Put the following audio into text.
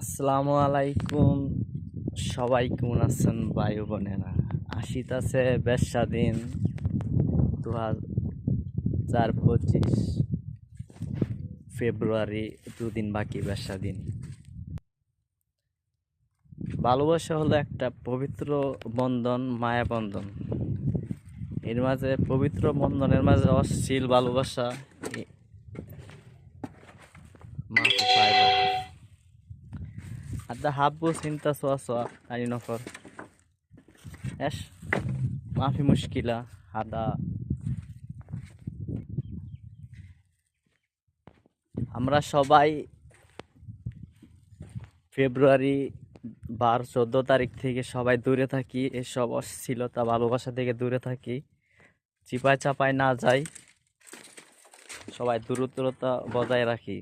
আসসালামু আলাইকুম। সবাই কেমন আছেন ভাই বোনেরা? আসিতাছে বেশ স্বাধীন 2025 ফেব্রুয়ারি, দুদিন বাকি বেশ স্বাধীন। ভালোবাসা হলো একটা পবিত্র বন্ধন, মায়া বন্ধন। এর মাঝে পবিত্র বন্ধনের মাঝে অশ্লীল ভালোবাসা মাফি পায় না। Ada habo sinta soa ani nofar. ايش ما في مشكلة. هذا আমরা সবাই ফেব্রুয়ারি 12-14 তারিখ থেকে সবাই দূরে থাকি, এসব অশ্লীলতা ভালোবাসা থেকে দূরে থাকি, চিপায় চাপায় না যাই, সবাই দূরত্বতা বজায় রাখি।